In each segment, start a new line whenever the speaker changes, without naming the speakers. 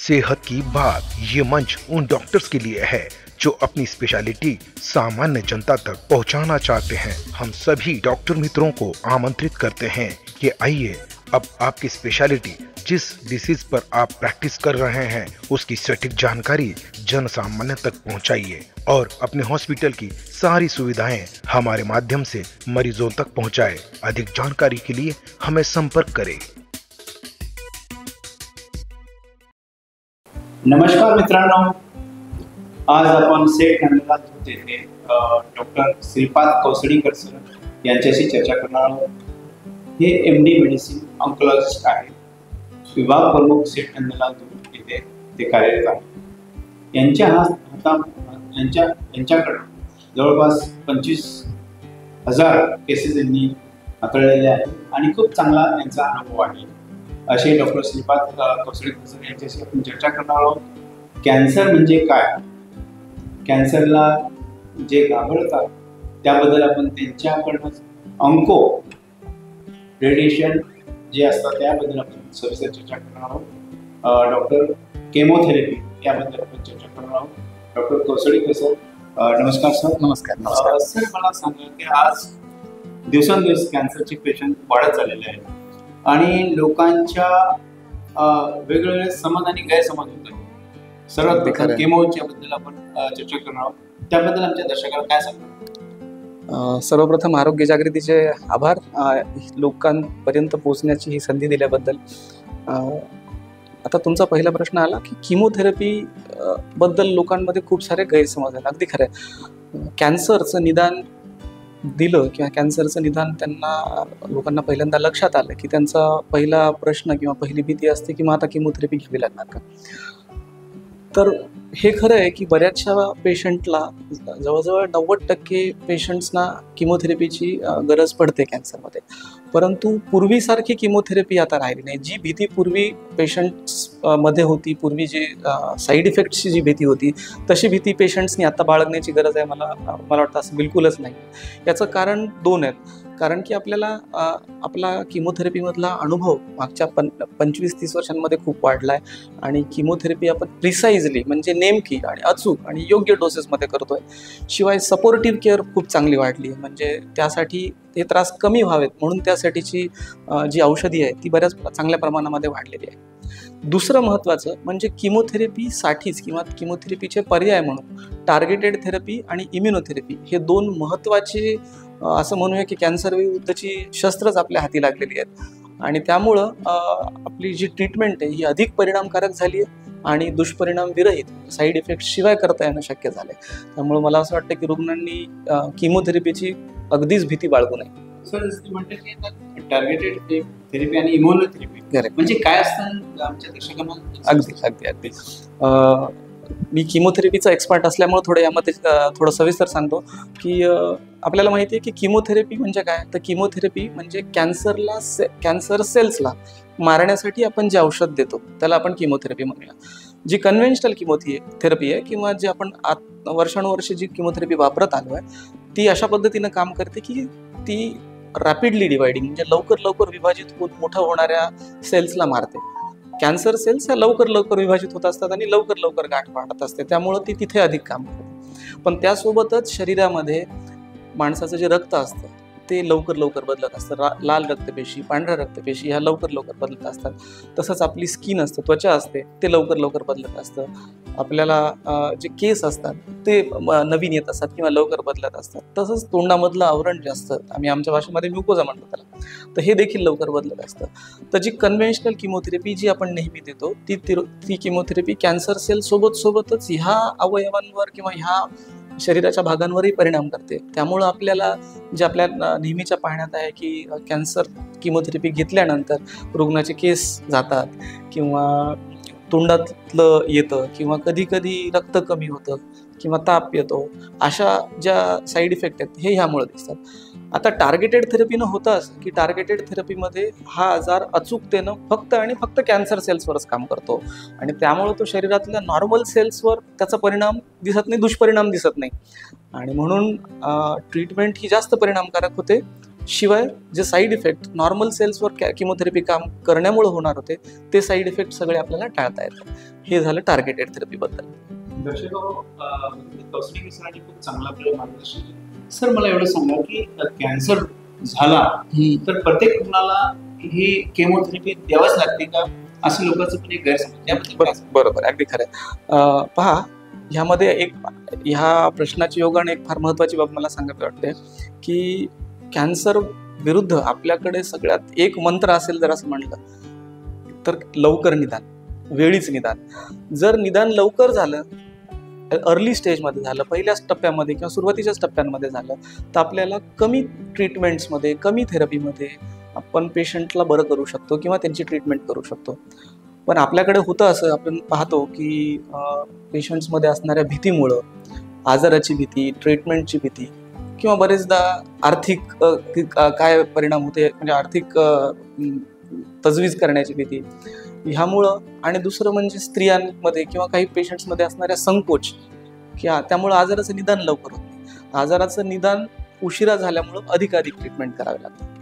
सेहत की बात, ये मंच उन डॉक्टर्स के लिए है जो अपनी स्पेशलिटी सामान्य जनता तक पहुंचाना चाहते हैं। हम सभी डॉक्टर मित्रों को आमंत्रित करते हैं कि आइए अब आपकी स्पेशलिटी जिस डिसीज पर आप प्रैक्टिस कर रहे हैं उसकी सटीक जानकारी जन सामान्य तक पहुंचाइए और अपने हॉस्पिटल की सारी सुविधाएं हमारे माध्यम से मरीजों तक पहुंचाएं। अधिक जानकारी के लिए हमें संपर्क करें।
नमस्कार मित्रांनो, आज आपण सेट नंदलाल येथे डॉक्टर श्रीपाद कौसडीकर सर यांच्याशी चर्चा करणार आहोत। हे MD मेडिसिन ऑन्कोलॉजिस्ट आहेत, विभाग प्रमुख सेट नंदलाल येथे ते कार्यरत आहेत। यांच्याकडे जवळपास 25,000 केसेस यांनी हाताळलेल्या आहेत आणि खूप चांगला यांचा अनुभव आहे। असे डॉक्टर श्रीपाद कौसडीकर सर यांच्याशी आपण चर्चा करणार आहोत। कॅन्सर म्हणजे काय, कॅन्सरला जे घाबरतात त्याबद्दल आपण त्यांच्याकडून ऑन्को रेडिएशन जे असतात त्याबद्दल आपण सविस्तर चर्चा करणार आहोत। डॉक्टर केमोथेरपी याबद्दल आपण चर्चा करणार आहोत। डॉक्टर कौसडीकर सर, नमस्कार सर।
नमस्कार
सर, मला सांगा की आज दिवसेंदिवस कॅन्सरचे पेशंट वाढत चाललेले आहेत आणि लोकांच्या वेगवेगळे समज आणि गैरसमज होत आहेत। सर्वात प्रथम केमोच्या बद्दल आपण चर्चा करणार आहोत, त्याबद्दल आमच्या दर्शकांना काय सांगणार?
सर्वप्रथम आरोग्य जागृतीचे आभार, लोकांपर्यंत पोहोचण्याची ही संधी दिल्याबद्दल। आता तुमचा पहिला प्रश्न आला की किमोथेरपी बद्दल लोकांमध्ये खूप सारे गैरसमज आहेत। अगदी खरं आहे, कॅन्सरचं निदान दिलं किंवा कॅन्सरचं निदान लोकांना पहिल्यांदा लक्षात आलं की त्यांचा पहिला प्रश्न किंवा पहिली भीती असते की मग आता किमोथेरपी घ्यावी लागणार का। तर हे खरं आहे की बऱ्याचशा पेशंटला, जवळजवळ 90% पेशंट्सना किमोथेरपीची गरज पडते कॅन्सरमध्ये, परंतु पूर्वीसारखी किमोथेरपी आता राहिली नाही। जी भीती पूर्वी पेशंट्समध्ये होती, पूर्वी जे साईड इफेक्ट्सची जी भीती होती तशी भीती पेशंट्सनी आता बाळगण्याची गरज आहे मला वाटतं असं बिलकुलच नाही। याचं कारण 2 आहेत। कारण की आपला किमोथेरपीमधला अनुभव मागच्या 25-30 वर्षांमध्ये खूप वाढला आहे आणि किमोथेरपी आपण प्रिसाइजली म्हणजे नेमकी आणि अचूक आणि योग्य डोसेसमध्ये करतोय। शिवाय सपोर्टिव्ह केअर खूप चांगली वाढली आहे, म्हणजे त्यासाठी ते त्रास कमी व्हावेत म्हणून त्यासाठीची जी औषधी आहे ती बऱ्याच चांगल्या प्रमाणामध्ये वाढलेली आहे। दुसरं महत्त्वाचं म्हणजे किमोथेरपीसाठीच किंवा किमोथेरपीचे पर्याय म्हणून टार्गेटेड थेरपी आणि इम्युनोथेरपी हे 2 महत्त्वाचे असं म्हणूया की कॅन्सर विरुद्धची शस्त्रच आपल्या हाती लागलेली आहेत आणि त्यामुळं आपली जी ट्रीटमेंट आहे ही अधिक परिणामकारक झाली आहे आणि दुष्परिणाम विरहित, साईड इफेक्ट शिवाय करता येणं शक्य झालं आहे। त्यामुळे मला असं वाटतं की रुग्णांनी किमोथेरपीची अगदीच भीती बाळगू नये।
सर, म्हणतात की टार्गेटेड थेरपी आणि इम्युनोथेरपी म्हणजे काय असतं आमच्या दर्शकांना?
अगदी मी किमोथेरपीचा एक्सपर्ट असल्यामुळे यामध्ये थोडं सविस्तर सांगतो की आपल्याला माहिती आहे की किमोथेरपी म्हणजे काय। तर किमोथेरपी म्हणजे कॅन्सर सेल्सला मारण्यासाठी आपण जे औषध देतो त्याला आपण किमोथेरपी म्हणूया। जी कन्व्हेन्शनल किमोथेरपी आहे किंवा जे आपण वर्षानुवर्षे जी किमोथेरपी वापरत आलो आहे ती अशा पद्धतीनं काम करते की ती रॅपिडली डिवायडिंग म्हणजे लवकर विभाजित होऊन मोठं होणाऱ्या सेल्सला मारते। कॅन्सर सेल्स ह्या लवकर विभाजित होत असतात आणि लवकर गाठ वाढत असते, त्यामुळं ती तिथे अधिक काम करते। पण त्यासोबतच शरीरामध्ये माणसाचं जे रक्त असतं ते लवकर बदलत असतं। लाल रक्तपेशी, पांढऱ्या रक्तपेशी ह्या लवकर बदलत असतात। तसंच आपली स्किन असते, त्वचा असते, ते लवकर बदलत असतं। आपल्याला जे केस असतात ते नवीन येत असतात किंवा लवकर बदलत असतात। तसंच तोंडामधलं आवरण जे असतं, आम्ही आमच्या भाषेमध्ये म्युकोजा म्हणतो त्याला, तर हे देखील लवकर बदलत असतं। तर जी कन्व्हेन्शनल किमोथेरपी जी आपण नेहमी देतो ती किमोथेरपी कॅन्सर सेल सोबतच ह्या अवयवांवर किंवा ह्या शरीराच्या भागांवरही परिणाम करते। त्यामुळं आपल्याला जे आपल्या नेहमीच्या पाहण्यात आहे की कॅन्सर किमोथेरपी घेतल्यानंतर रुग्णाचे केस जातात किंवा तोंडातलं येतं किंवा कधी रक्त कमी होतं किंवा ताप येतो, अशा ज्या साईड इफेक्ट आहेत हे ह्यामुळे दिसतात। आता टार्गेटेड थेरपीनं होतं असं की टार्गेटेड थेरपीमध्ये हा आजार अचूकतेनं फक्त कॅन्सर सेल्सवरच काम करतो आणि त्यामुळे तो शरीरातल्या नॉर्मल सेल्सवर त्याचा परिणाम दिसत नाही, दुष्परिणाम दिसत नाही आणि म्हणून ट्रीटमेंट ही जास्त परिणामकारक होते शिवाय जे साईड इफेक्ट नॉर्मल सेल्सवर किमोथेरपी काम करण्यामुळे होणार होते ते साईड इफेक्ट सगळे आपल्याला टाळता येतात. हे झालं टार्गेटेड थेरपीबद्दल.
कौसलिक सरांनी खूप चांगला आपल्याला मार्गदर्शन केलं. सर मला एवढं सांगा की कॅन्सर झाला तर प्रत्येक रुग्णाला ही केमोथेरपी द्यावाच लागते का, असं लोकांचं पण एक गैरसमज त्याबद्दल.
बरोबर, अगदी खरं. पहा, ह्यामध्ये ह्या प्रश्नाची योगाने एक फार महत्वाची बाब मला सांगावी वाटते की कॅन्सर विरुद्ध आपल्याकडे सगळ्यात एक मंत्र असेल जर असं म्हणलं तर लवकर निदान, वेळीच निदान. जर निदान लवकर झालं, अर्ली स्टेजमध्ये झालं, पहिल्याच टप्प्यामध्ये किंवा सुरुवातीच्याच टप्प्यांमध्ये झालं तर आपल्याला कमी ट्रीटमेंट्समध्ये, कमी थेरपीमध्ये आपण पेशंटला बरं करू शकतो किंवा त्यांची ट्रीटमेंट करू शकतो. पण आपल्याकडे होतं असं, आपण पाहतो की पेशंट्समध्ये असणाऱ्या भीतीमुळं, आजाराची भीती, ट्रीटमेंटची भीती किंवा बरेचदा आर्थिक काय परिणाम होते म्हणजे आर्थिक तजवीज करण्याची भीती ह्यामुळं, आणि दुसरं म्हणजे स्त्रियांमध्ये किंवा काही पेशंट्समध्ये असणाऱ्या संकोच की त्यामुळं आजाराचं निदान लवकर होत नाही. आजाराचं निदान उशिरा झाल्यामुळं अधिकाधिक ट्रीटमेंट करावी लागते.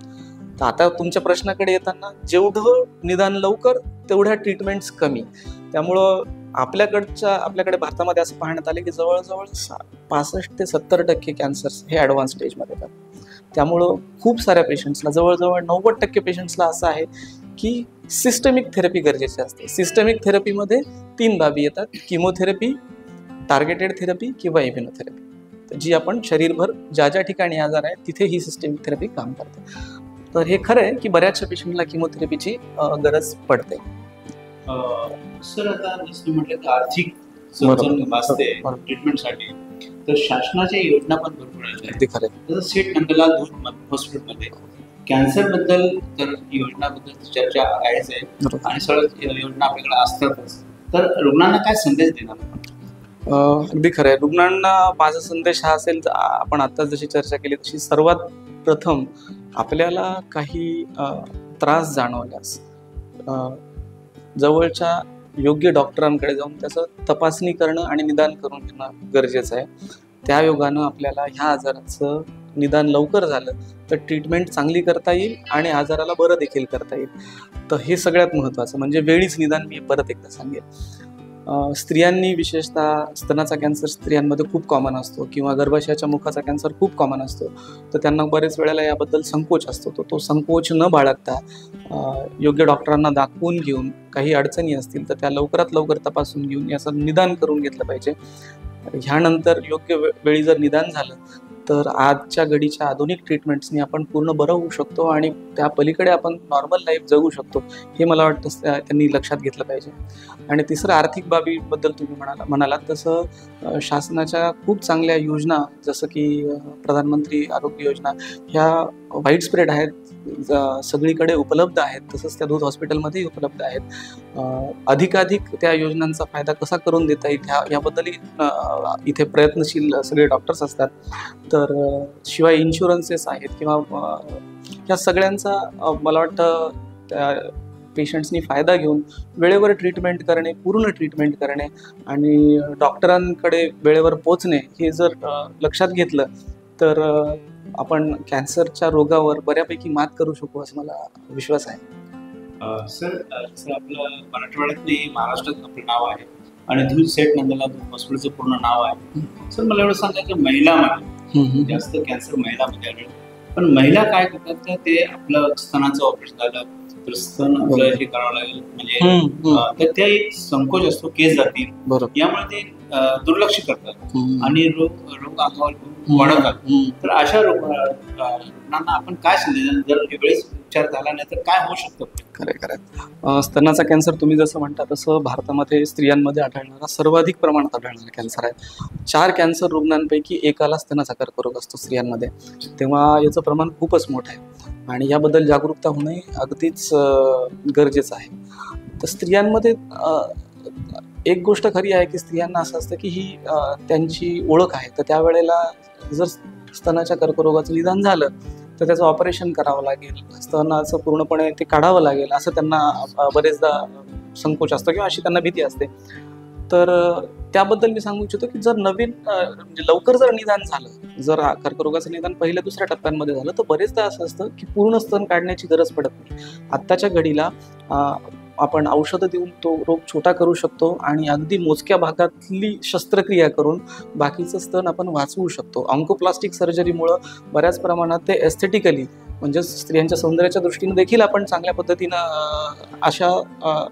तर आता तुमच्या प्रश्नाकडे येताना जेवढं निदान लवकर तेवढ्या ट्रीटमेंट्स कमी. त्यामुळं आपल्याकडे भारतामध्ये असं पाहण्यात आले की जवळजवळ 65 ते 70% कॅन्सर्स हे ॲडव्हान्स स्टेजमध्ये येतात. त्यामुळं खूप साऱ्या पेशंट्सला, जवळजवळ 90% पेशंट्सला असं आहे की सिस्टमिक थेरपी गरजेची असते. सिस्टमिक थेरपीमध्ये 3 बाबी येतात: किमोथेरपी, टार्गेटेड थेरपी किंवा इम्युनोथेरपी. जी आपण शरीरभर ज्या ज्या ठिकाणी आजार आहे तिथे ही सिस्टमिक थेरपी काम करते. तर हे खरं आहे की बऱ्याचशा पेशंटला किमोथेरपीची गरज पडते.
सर आता जसं म्हटलं की आर्थिक समजून वाचते ट्रीटमेंटसाठी, तर शासनाच्या योजना पण भरपूर आहेत.
अगदी खरं आहे.
जसं सेठ नंदलाल हॉस्पिटलमध्ये कॅन्सर बद्दल तर योजनाबद्दल चर्चा आहेच आहे आणि सगळ्या योजना आपल्याकडे असतातच. तर रुग्णांना काय संदेश देणार?
अगदी खरं आहे. रुग्णांना माझा संदेश हा असेल, आपण आता जशी चर्चा केली तशी सर्वात प्रथम आपल्याला काही त्रास जाणवल्यास जवळच्या योग्य डॉक्टरांकडे जाऊन त्याचं तपासणी करणं आणि निदान करून घेणं गरजेचं आहे. त्या योगानं आपल्याला ह्या आजाराचं निदान लवकर झालं तर ट्रीटमेंट चांगली करता येईल आणि आजाराला बरं देखील करता येईल. तर हे सगळ्यात महत्त्वाचं म्हणजे वेळीच निदान. मी परत एकदा सांगेन, स्त्रियांनी विशेषतः स्तनाचा कॅन्सर स्त्रियांमध्ये खूप कॉमन असतो किंवा गर्भाशयाच्या मुखाचा कॅन्सर खूप कॉमन असतो. तर त्यांना बरेच वेळेला याबद्दल संकोच असतो. तो संकोच न बाळगता योग्य डॉक्टरांना दाखवून घेऊन, काही अडचणी असतील तर त्या लवकरात लवकर तपासून घेऊन याचं निदान करून घेतलं पाहिजे. ह्यानंतर योग्य वेळी जर निदान झालं तर आजच्या घडीच्या आधुनिक ट्रीटमेंट्सनी आपण पूर्ण बरं होऊ शकतो आणि त्या पलीकडे आपण नॉर्मल लाईफ जगू शकतो. हे मला वाटतं त्यांनी लक्षात घेतलं पाहिजे. आणि तिसरं, आर्थिक बाबीबद्दल तुम्ही म्हणालात तसं शासनाच्या खूप चांगल्या योजना जसं की प्रधानमंत्री आरोग्य योजना ह्या वाईड स्प्रेड आहेत, सगळीकडे उपलब्ध आहेत. तसंच त्या दूध हॉस्पिटलमध्येही उपलब्ध आहेत. अधिकाधिक त्या योजनांचा फायदा कसा करून देता येईल याबद्दलही इथे प्रयत्नशील सगळे डॉक्टर्स असतात. तर शिवाय इन्शुरन्सेस आहेत किंवा ह्या सगळ्यांचा मला वाटतं त्या पेशंट्सनी फायदा घेऊन वेळेवर ट्रीटमेंट करणे, पूर्ण ट्रीटमेंट करणे आणि डॉक्टरांकडे वेळेवर पोचणे हे जर लक्षात घेतलं तर आपण कॅन्सरच्या रोगावर बऱ्यापैकी मात करू शकू असं मला विश्वास आहे.
सर आपलं मराठवाड्यातली महाराष्ट्रात आपलं नाव आहे आणि दूध सेठ नंदलाल हॉस्पिटलचं पूर्ण नाव आहे. सर मला एवढं सांगा की महिलामध्ये जास्त कॅन्सर महिलामध्ये आढळलं, पण महिला काय करतात तर ते आपलं स्तनाचं ऑपरेशन झालं तर स्तन आपलं हे करावं लागेल म्हणजे तर त्या एक संकोच असतो, केस जातील, यामुळे ते दुर्लक्ष करतात आणि रोग अंगावर वाढवतात. तर अशा रुग्णांना आपण काय संदेश, जर वेळेस उपचार झाला नाही तर काय होऊ शकतं?
खरं स्तनाचा कॅन्सर तुम्ही जसं म्हणता तसं भारतामध्ये स्त्रियांमध्ये आढळणारा सर्वाधिक प्रमाणात आढळणारा कॅन्सर आहे. 4 कॅन्सर रुग्णांपैकी एकाला स्तनाचा कर्करोग असतो स्त्रियांमध्ये. तेव्हा याचं प्रमाण खूपच मोठं आहे आणि याबद्दल जागरूकता होणे अगदीच गरजेचं आहे. तर स्त्रियांमध्ये एक गोष्ट खरी आहे की स्त्रियांना असं असतं की ही त्यांची ओळख आहे. तर त्यावेळेला जर स्तनाच्या कर्करोगाचं निदान झालं तर त्याचं ऑपरेशन करावं लागेल, स्तनाचं पूर्णपणे ते काढावं लागेल असं त्यांना बरेचदा संकोच असतो किंवा अशी त्यांना भीती असते. तर त्याबद्दल मी सांगू इच्छितो की जर नवीन म्हणजे लवकर जर निदान झालं, जर कर्करोगाचं निदान पहिल्या दुसऱ्या टप्प्यांमध्ये झालं, तर बरेचदा असं असतं की पूर्ण स्तन काढण्याची गरज पडत नाही. आत्ताच्या घडीला आपण औषधं देऊन तो रोग छोटा करू शकतो आणि अगदी मोजक्या भागातली शस्त्रक्रिया करून बाकीचं स्तन आपण वाचवू शकतो. ऑन्कोप्लास्टिक सर्जरीमुळं बऱ्याच प्रमाणात ते एस्थेटिकली म्हणजे स्त्रियांच्या सौंदर्याच्या दृष्टीने देखील आपण चांगल्या पद्धतीनं अशा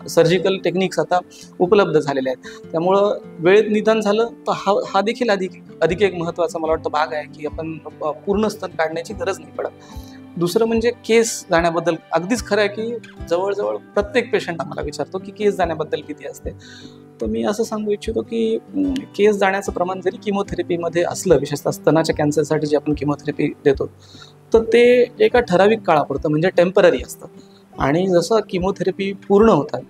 सर्जिकल टेक्निक्स आता उपलब्ध झालेल्या आहेत. त्यामुळं वेळेत निदान झालं तर हा देखील अधिक एक महत्त्वाचा मला वाटतं भाग आहे की आपण पूर्ण स्तन काढण्याची गरज नाही पडत. दुसरं म्हणजे केस जाण्याबद्दल अगदीच खरं आहे की जवळजवळ प्रत्येक पेशंट आम्हाला विचारतो की केस जाण्याबद्दल किती असते. तर मी असं सांगू इच्छितो की केस जाण्याचं प्रमाण जरी किमोथेरपीमध्ये असलं, विशेषतः स्तनाच्या कॅन्सरसाठी जे आपण किमोथेरपी देतो, तर ते एका ठराविक काळापुरतं म्हणजे टेम्पररी असतं. आणि जसं किमोथेरपी पूर्ण होतात,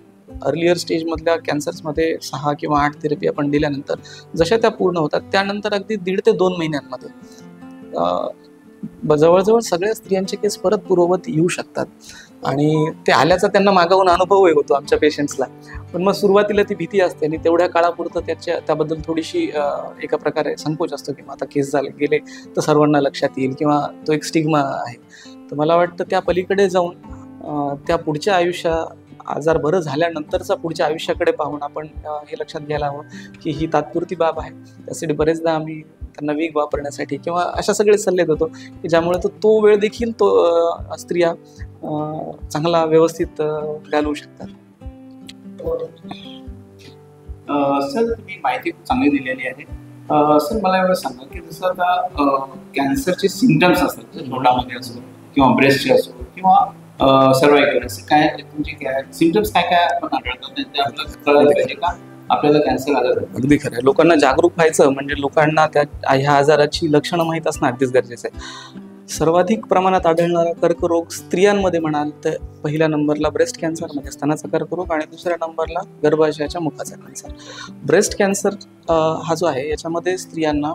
अर्लियर स्टेजमधल्या कॅन्सर्समध्ये 6 किंवा 8 थेरपी आपण दिल्यानंतर जशा त्या पूर्ण होतात, त्यानंतर अगदी 1.5 ते 2 महिन्यांमध्ये जवळजवळ सगळ्या स्त्रियांचे केस परत पूर्ववत येऊ शकतात. आणि ते आल्याचा त्यांना मागाहून अनुभवही होतो आमच्या पेशंट्सला. पण मग सुरुवातीला ती भीती असते आणि तेवढ्या काळापुरतं त्याबद्दल थोडीशी एका प्रकारे संकोच असतो की आता केस गेले तर सर्वांना लक्षात येईल किंवा तो एक स्टिग्मा आहे. तर मला वाटतं त्या पलीकडे जाऊन त्या पुढच्या आजार बरं झाल्यानंतरचा पुढच्या आयुष्याकडे पाहून आपण हे लक्षात घ्यायला हवं की ही तात्पुरती बाब आहे. त्यासाठी बरेचदा आम्ही त्यांना विग वापरण्यासाठी किंवा अशा सगळे सल्ले देतो की ज्यामुळे तो वेळ देखील स्त्रिया चांगला व्यवस्थित घालवू शकतात.
सर, तुम्ही माहिती खूप चांगली दिलेली आहे. सर, मला एवढं सांगा की जसं आता कॅन्सरचे सिम्पटम्स असतात, तोंडामध्ये असो किंवा ब्रेस्टचे असो किंवा सर्वायकल असं काय तुमचे काय सिम्पटम्स काय आपण आढळतात ते आपल्याला कळलं पाहिजे का आपल्याला कॅन्सर आलं.
अगदी खरं आहे. लोकांना जागरूक व्हायचं म्हणजे लोकांना ह्या आजाराची लक्षणं माहीत असणं अगदीच गरजेचं आहे. सर्वाधिक प्रमाणात आढळणारा कर्करोग स्त्रियांमध्ये म्हणाल तर पहिल्या नंबरला ब्रेस्ट कॅन्सर म्हणजे स्तनाचा कर्करोग आणि दुसऱ्या नंबरला गर्भाशयाच्या मुखाचा कॅन्सर. ब्रेस्ट कॅन्सर हा जो आहे याच्यामध्ये स्त्रियांना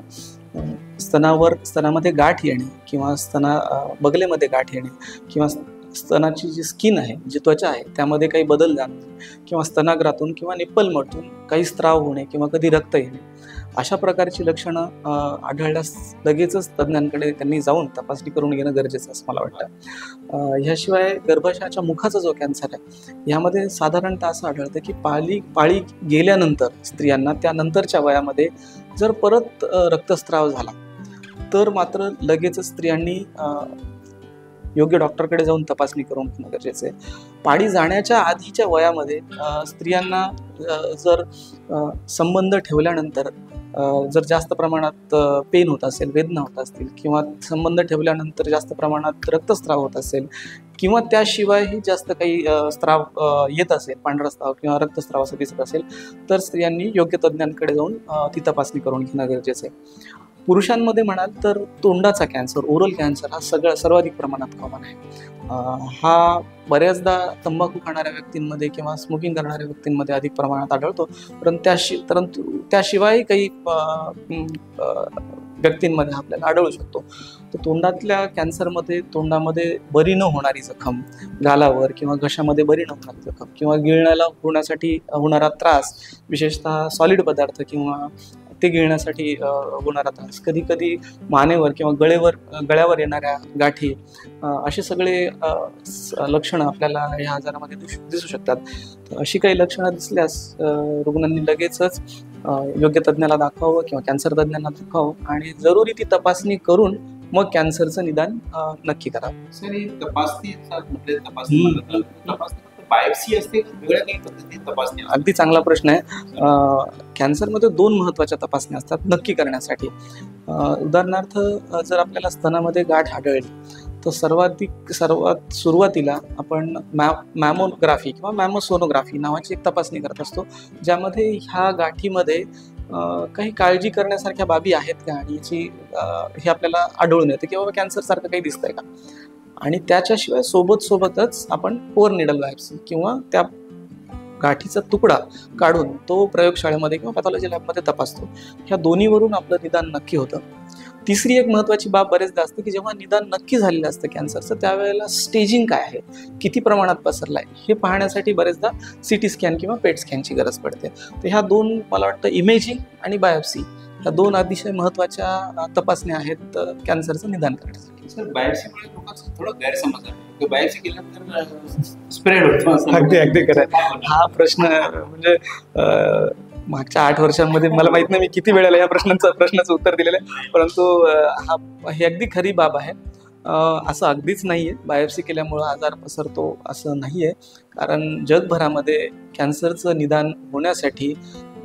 स्तनामध्ये गाठ येणे किंवा बगलेमध्ये गाठ येणे किंवा स्तनाची जी स्किन आहे, जी त्वचा आहे, त्यामध्ये काही बदल जाणणे किंवा स्तनाग्रातून किंवा निप्पलमधून काही स्त्राव होणे किंवा कधी रक्त येणे, अशा प्रकारची लक्षणं आढळल्यास लगेचच तज्ज्ञांकडे त्यांनी जाऊन तपासणी करून घेणं गरजेचं असं मला वाटतं. ह्याशिवाय गर्भाशयाच्या मुखाचा जो कॅन्सर आहे यामध्ये साधारणतः असं आढळतं की पाळी गेल्यानंतर स्त्रियांना त्यानंतरच्या वयामध्ये जर परत रक्तस्राव झाला तर मात्र लगेचच स्त्रियांनी योग्य डॉक्टरकडे जाऊन तपासणी करून घेणं गरजेचं आहे. पाळी जाण्याच्या आधीच्या वयामध्ये स्त्रियांना जर संबंध ठेवल्यानंतर जर जास्त प्रमाणात पेन होत असेल, वेदना होत असतील किंवा संबंध ठेवल्यानंतर जास्त प्रमाणात रक्तस्राव होत असेल किंवा त्याशिवायही जास्त काही स्त्राव येत असेल, पांढरा स्त्राव किंवा रक्तस्राव असं दिसत असेल तर स्त्रियांनी योग्य तज्ज्ञांकडे जाऊन ती तपासणी करून घेणं गरजेचं आहे. पुरुषांमध्ये म्हणाल तर तोंडाचा कॅन्सर, ओरल कॅन्सर हा सर्वाधिक प्रमाणात कॉमन आहे. हा बऱ्याचदा तंबाखू खाणाऱ्या व्यक्तींमध्ये किंवा स्मोकिंग करणाऱ्या व्यक्तींमध्ये अधिक प्रमाणात आढळतो. परंतु त्याशिवाय काही व्यक्तींमध्ये आपल्याला आढळू शकतो. तर तोंडातल्या कॅन्सरमध्ये तोंडामध्ये बरी न होणारी जखम, गालावर किंवा घशामध्ये बरी न होणारी जखम किंवा गिळण्याला होण्यासाठी होणारा त्रास, विशेषतः सॉलिड पदार्थ किंवा ते गिळण्यासाठी होणारा त्रास, कधी कधी मानेवर किंवा गळ्यावर येणाऱ्या गाठी, असे सगळे लक्षणं आपल्याला या आजारामध्ये दिसू शकतात. तर अशी काही लक्षणं दिसल्यास रुग्णांनी लगेचच योग्य तज्ज्ञाला दाखवावं किंवा कॅन्सर तज्ज्ञांना दाखवावं आणि जरुरी ती तपासणी करून मग कॅन्सरचं निदान नक्की करावं.
सर, ही तपासणी बायोप्सी असते, वेगळ्या काही पद्धतीने तपासणी?
अगदी चांगला प्रश्न आहे. कॅन्सरमध्ये 2 महत्त्वाच्या तपासण्या असतात नक्की करण्यासाठी. उदाहरणार्थ जर आपल्याला स्तनामध्ये गाठ आढळली तर सर्वात सुरुवातीला आपण मॅमोग्राफी किंवा मॅमोसोनोग्राफी नावाची एक तपासणी करत असतो, ज्यामध्ये ह्या गाठीमध्ये काही काळजी करण्यासारख्या बाबी आहेत का आणि हे आपल्याला आढळून येते किंवा कॅन्सरसारखं काही दिसतंय का. आणि त्याच्याशिवाय सोबतच आपण कोर निडल बायोप्सी किंवा त्या गाठीचा तुकडा काढून तो प्रयोगशाळेमध्ये किंवा पॅथॉलॉजी लॅबमध्ये तपासतो. ह्या दोन्हीवरून आपलं निदान नक्की होतं. तिसरी एक महत्त्वाची बाब बरेचदा असते की जेव्हा निदान नक्की झालेलं असतं कॅन्सरचं, त्यावेळेला स्टेजिंग काय आहे, किती प्रमाणात पसरला आहे, हे पाहण्यासाठी बरेचदा CT स्कॅन किंवा पेट स्कॅनची गरज पडते. तर ह्या दोन मला वाटतं इमेजिंग आणि बायोप्सी ह्या दोन अतिशय महत्त्वाच्या तपासण्या आहेत कॅन्सरचं निदान करण्यासाठी.
सर, बायोप्सीमुळे लोकांचा थोडा गैरसमज आहे की बायोप्सी केल्यानंतर स्प्रेड होतो असं.
अगदी खरं. हा प्रश्न म्हणजे मागच्या 8 वर्षांमध्ये मला माहित नाही मी किती वेळेला या प्रश्नाचं उत्तर दिलेलं आहे, परंतु हे अगदी खरी बाब आहे. असं अगदीच नाही आहे बायोप्सी केल्यामुळं आजार पसरतो असं नाही आहे, कारण जगभरामध्ये कॅन्सरचं निदान होण्यासाठी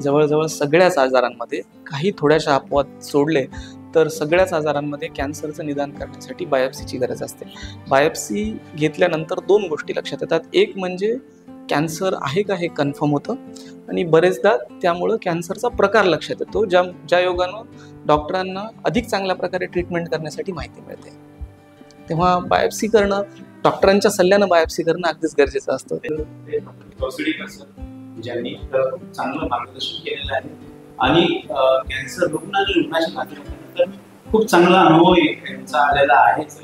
जवळजवळ सगळ्याच आजारांमध्ये, काही थोड्याशा अपवाद सोडले तर सगळ्याच आजारांमध्ये कॅन्सरचं निदान करण्यासाठी बायोप्सीची गरज असते. बायोप्सी घेतल्यानंतर 2 गोष्टी लक्षात येतात. एक म्हणजे कॅन्सर आहे का हे कन्फर्म होतं, आणि बरेचदा त्यामुळं कॅन्सरचा प्रकार लक्षात येतो, ज्या योगानं डॉक्टरांना अधिक चांगल्या प्रकारे ट्रीटमेंट करण्यासाठी माहिती मिळते. तेव्हा बायोप्सी करणं, डॉक्टरांच्या सल्ल्यानं बायोप्सी करणं अगदीच गरजेचं असतं.
ज्यांनी चांगलं मार्गदर्शन केलेलं आहे आणि कॅन्सर रुग्ण आणि रुग्णाच्या नातेवाईकांना खूप चांगला अनुभव यांचा आलेला आहेच.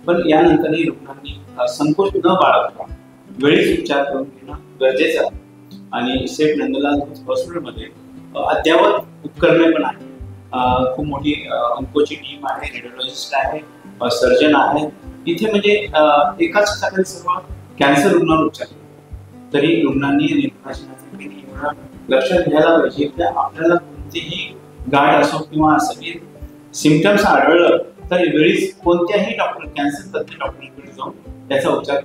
पण यानंतरही रुग्णांनी संकोच न बाळगता वेळीच उपचार करून घेणं गरजेचं आहे. आणि सेठ नंदलाल हॉस्पिटलमध्ये अद्ययावत उपकरणे पण आहेत. खूप मोठी अंकोची टीम आहे, रेडिओलॉजिस्ट आहे, सर्जन आहे. इथे म्हणजे एकाच ठिकाणी सर्व कॅन्सर रुग्णांवर उपचार केला. तरी रुग्णांनी आणि लक्षात घ्यायला पाहिजे की आपल्याला कोणतीही गाठ असो किंवा सगळे सिम्पटम्स आढळलं तर वेळीच कोणत्याही कॅन्सर तज्ञ डॉक्टरांकडे जाऊन त्याचा उपचार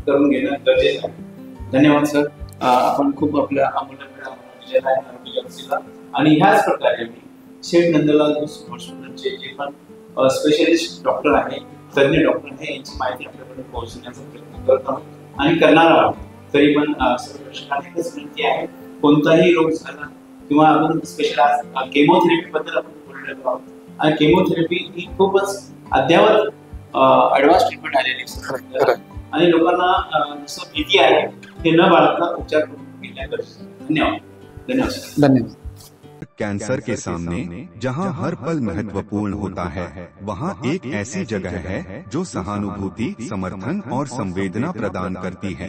करून घेणं गरजेचं आहे. धन्यवाद सर, आपण खूप आपल्या अमूल्य वेळ दिलेला आहे आरोग्य. आणि ह्याच प्रकारे मी सेठ नंदलाल हॉस्पिटलचे जे पण स्पेशलिस्ट डॉक्टर आहे, तज्ञ डॉक्टर आहे, यांची माहिती आपल्याकडे पोहोचवण्याचा प्रयत्न करत आहोत आणि करणार आहोत. तरी पण सर्व दर्शकांना एकच विनंती आहे, कोणताही रोग झाला किंवा आपण स्पेशल आज केमोथेरपी बद्दल आपण बोललेलो आहोत. आणि केमोथेरपी ही खूपच अद्ययावत ऍडव्हान्स ट्रीटमेंट आलेली आहे आणि लोकांना जसं भीती आहे ते न बाळगता उपचार करून घेण्या गरजेचं. धन्यवाद.
कैंसर के सामने जहां हर पल महत्वपूर्ण होता है, वहां एक ऐसी जगह है जो सहानुभूति, समर्थन और संवेदना प्रदान करती है.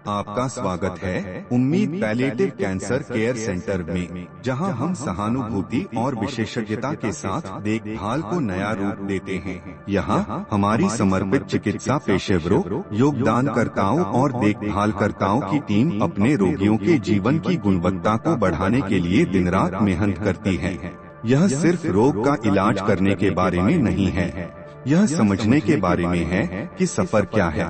आपका स्वागत है उम्मीद पैलिएटिव कैंसर केयर सेंटर में, जहां हम सहानुभूति और विशेषज्ञता के साथ देखभाल को नया रूप देते हैं. यहाँ हमारी समर्पित चिकित्सा पेशेवरों, योगदानकर्ताओं और देखभालकर्ताओं की टीम अपने रोगियों के जीवन की गुणवत्ता को बढ़ाने के लिए दिन रात मेहनत करती है. यह सिर्फ रोग का इलाज करने के बारे में नहीं है, यह समझने के बारे में है कि सफर क्या है.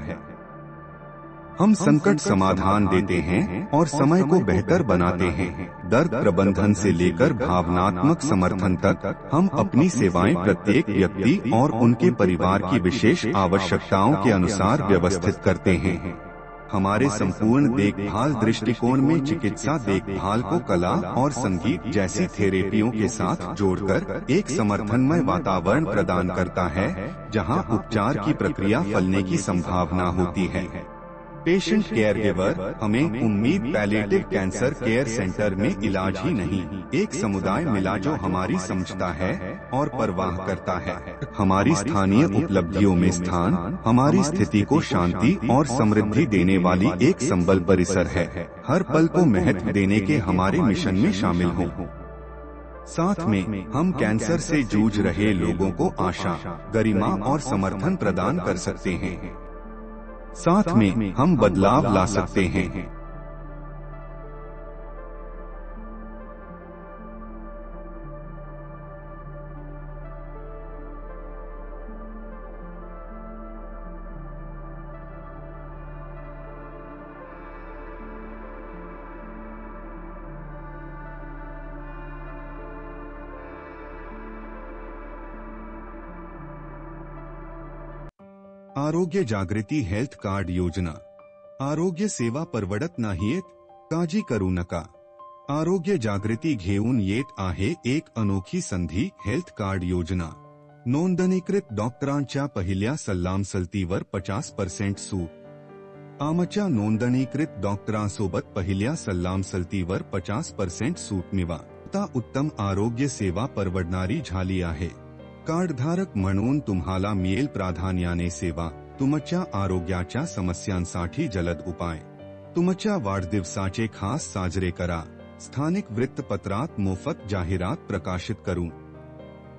हम संकट समाधान देते हैं और समय को बेहतर बनाते हैं. दर्द प्रबंधन से लेकर भावनात्मक समर्थन तक हम अपनी सेवाएं प्रत्येक व्यक्ति और उनके परिवार की विशेष आवश्यकताओं के अनुसार व्यवस्थित करते हैं. हमारे संपूर्ण देखभाल दृष्टिकोण में चिकित्सा देखभाल को कला और संगीत जैसी थेरेपियों के साथ जोड़कर एक समर्थनमय वातावरण प्रदान करता है, जहां उपचार की प्रक्रिया फलने की संभावना होती है. पेशेंट केयर गिवर हमें उम्मीद पैलिएटिव कैंसर केयर सेंटर में इलाज ही नहीं, एक समुदाय मिला जो हमारी समझता है और परवाह करता है. हमारी स्थानीय उपलब्धियों में स्थान हमारी स्थिति को शांति और समृद्धि देने वाली एक संबल परिसर है. हर पल को महत्व देने के हमारे मिशन में शामिल हों. साथ में हम कैंसर से जूझ रहे लोगों को आशा, गरिमा और समर्थन प्रदान कर सकते हैं. साथ में हम बदलाव ला सकते हैं. आरोग्य जागृती हेल्थ कार्ड योजना. आरोग्य सेवा परवडत नाहीत, काळजी करू नका. आरोग्य जागृती घेऊन येत आहे एक अनोखी संधी, हेल्थ कार्ड योजना. नोंदणीकृत डॉक्टरांच्या पहिल्या सल्लामसलतीवर 50% सूट. आमच्या नोंदणीकृत डॉक्टरांसोबत पहिल्या सल्लामसलतीवर 50% सूट मिळवा. आता उत्तम आरोग्य सेवा परवडणारी झाली आहे. कार्डधारक म्हणून तुम्हाला मिळेल प्राधान्याने सेवा, तुमच्या आरोग्याच्या समस्यांसाठी जलद उपाय. तुमच्या वाढदिवसाचे खास साजरे करा. स्थानिक वृत्तपत्रात मोफत जाहिरात प्रकाशित करून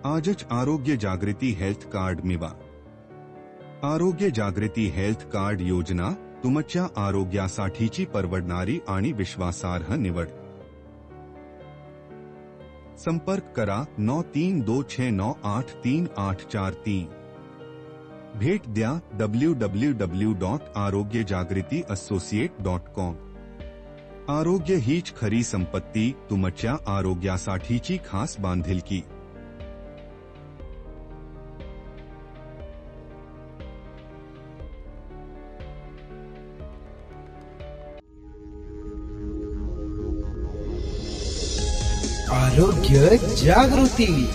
आजच आरोग्य जागृती हेल्थ कार्ड मिळवा. आरोग्य जागृती हेल्थ कार्ड योजना तुमच्या आरोग्यासाठीची परवडणारी आणि विश्वासार्ह निवड. संपर्क करा 9326983843. भेट द्या www.arogyajagrityassociate.com. आरोग्य हीच खरी संपत्ती, तुमच्या आरोग्यासाठीची खास बांधिलकी.
आरोग्य जागृती.